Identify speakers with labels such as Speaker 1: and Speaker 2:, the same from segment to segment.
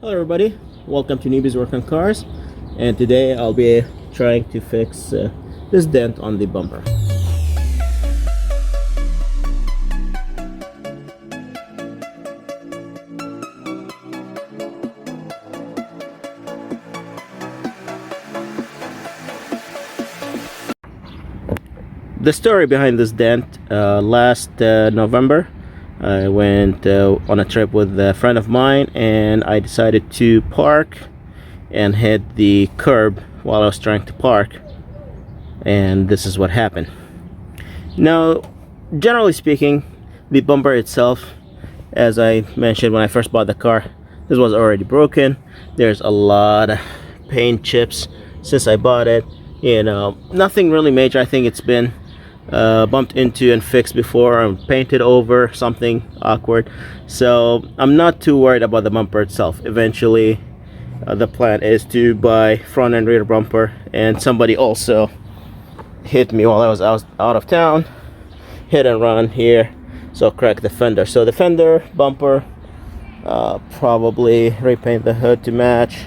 Speaker 1: Hello everybody, welcome to Newbies Work on Cars, and today I'll be trying to fix this dent on the bumper. The story behind this dent, last November I went on a trip with a friend of mine, and I decided to park and hit the curb while I was trying to park, and this is what happened. Now, generally speaking, the bumper itself, as I mentioned when I first bought the car, this was already broken. There's a lot of paint chips since I bought it. Nothing really major. I think it's been bumped into and fixed before and painted over, something awkward. So I'm not too worried about the bumper itself. Eventually the plan is to buy front and rear bumper, and somebody also hit me while I was out of town, hit and run here, so cracked the fender. So the fender, bumper, probably repaint the hood to match,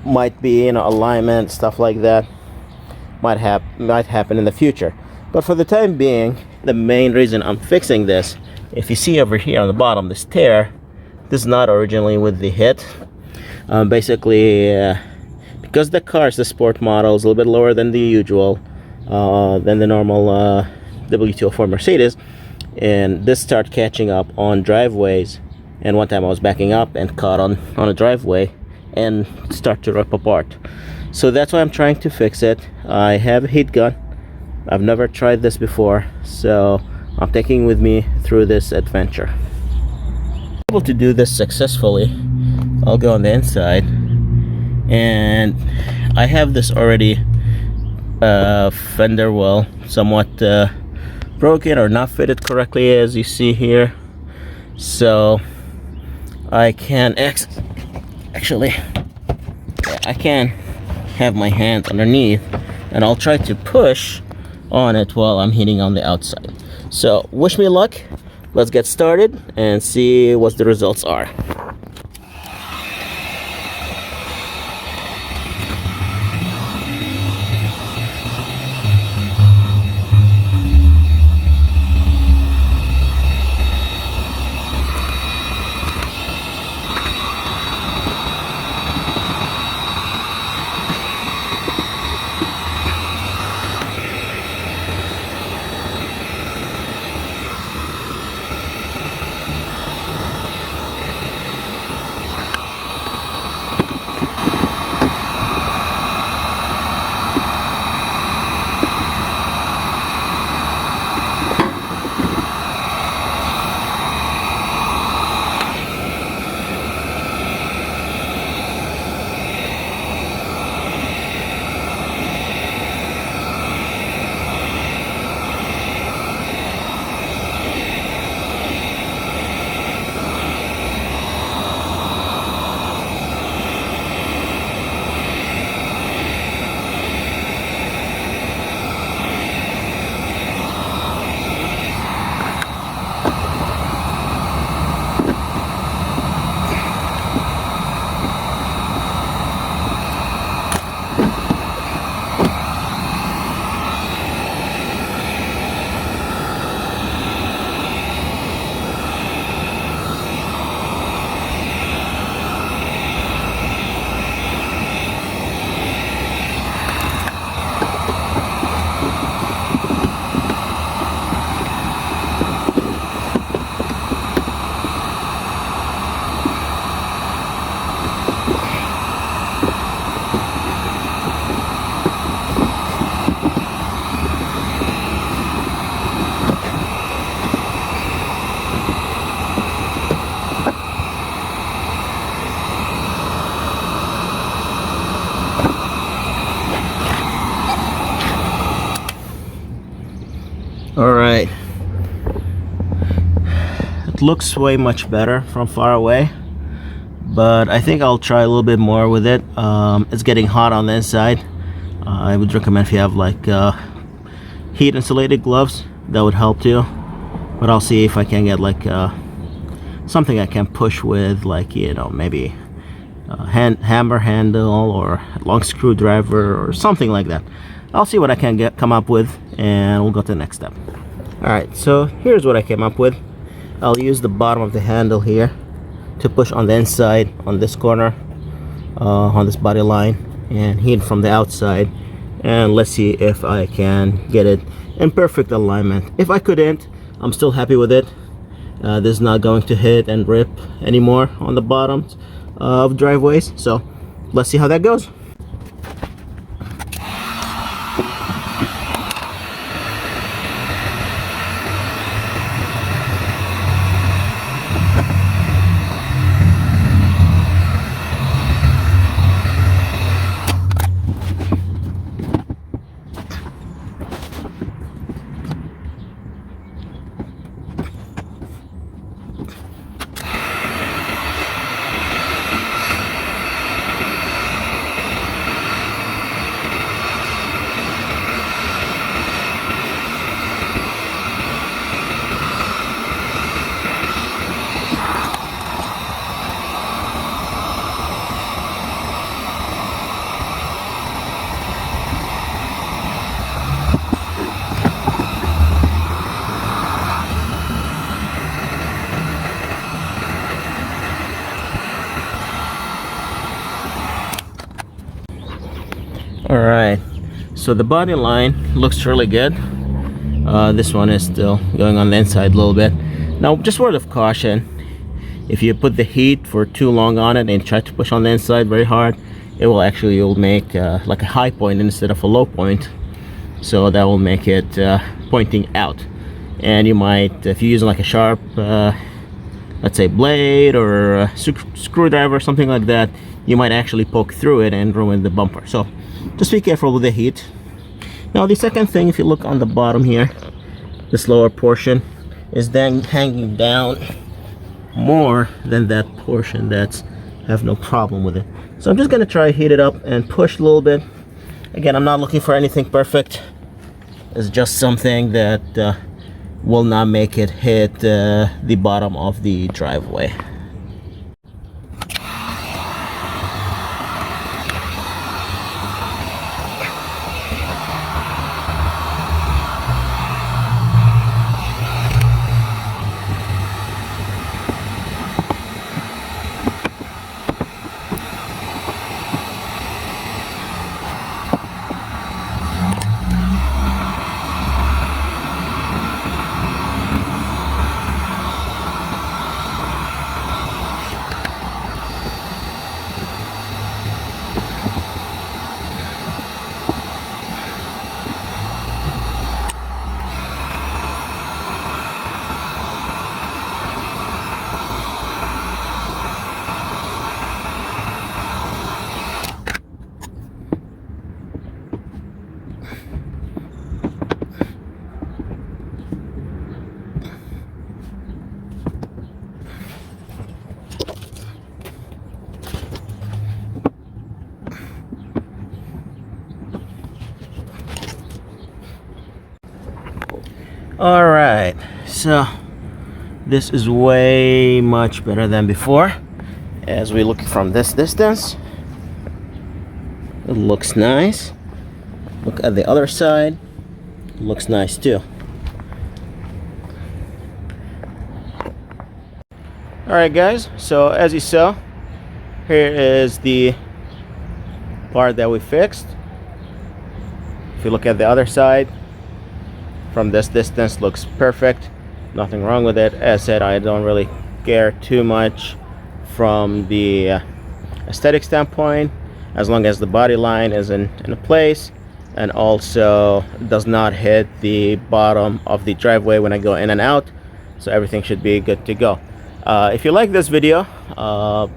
Speaker 1: might be alignment, stuff like that might happen in the future. But for the time being, the main reason I'm fixing this, if you see over here on the bottom, this tear, this is not originally with the hit. Basically, because the car is the sport model, is a little bit lower than the usual, than the normal W204 Mercedes, and this started catching up on driveways. And one time I was backing up and caught on a driveway and start to rip apart. So that's why I'm trying to fix it. I have a heat gun. I've never tried this before, so I'm taking with me through this adventure. Able to do this successfully. I'll go on the inside, and I have this already fender well somewhat broken or not fitted correctly, as you see here. So I can actually I can have my hands underneath, and I'll try to push on it while I'm hitting on the outside. So wish me luck. Let's get started and see what the results are. All right, it looks way much better from far away, but I think I'll try a little bit more with it. It's getting hot on the inside. I would recommend if you have like heat insulated gloves, that would help too. But I'll see if I can get like something I can push with, like, you know, maybe hammer handle or a long screwdriver or something like that. I'll see what I can come up with, and we'll go to the next step. Alright, so here's what I came up with. I'll use the bottom of the handle here to push on the inside on this corner, on this body line, and hit from the outside, and let's see if I can get it in perfect alignment. If I couldn't, I'm still happy with it. This is not going to hit and rip anymore on the bottoms of driveways, so let's see how that goes. Alright, so the body line looks really good. This one is still going on the inside a little bit. Now, just word of caution, if you put the heat for too long on it and try to push on the inside very hard, you'll make like a high point instead of a low point. So that will make it pointing out. And you might, if you're using like a sharp, let's say blade or a screwdriver or something like that, you might actually poke through it and ruin the bumper. So just be careful with the heat. Now the second thing, if you look on the bottom here, this lower portion is then hanging down more than that portion that's have no problem with it. So I'm just gonna try to heat it up and push a little bit. Again, I'm not looking for anything perfect. It's just something that will not make it hit the bottom of the driveway. Alright, so this is way much better than before. As we look from this distance, it looks nice. Look at the other side, it looks nice too. Alright guys, so as you saw, here is the part that we fixed. If you look at the other side, from this distance, looks perfect, nothing wrong with it. As said, I don't really care too much from the aesthetic standpoint, as long as the body line is in a place and also does not hit the bottom of the driveway when I go in and out. So everything should be good to go. If you like this video,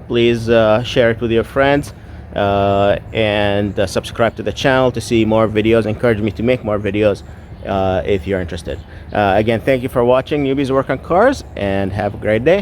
Speaker 1: please share it with your friends, and subscribe to the channel to see more videos. Encourage me to make more videos if you're interested. Again, thank you for watching Newbies Work on Cars, and have a great day.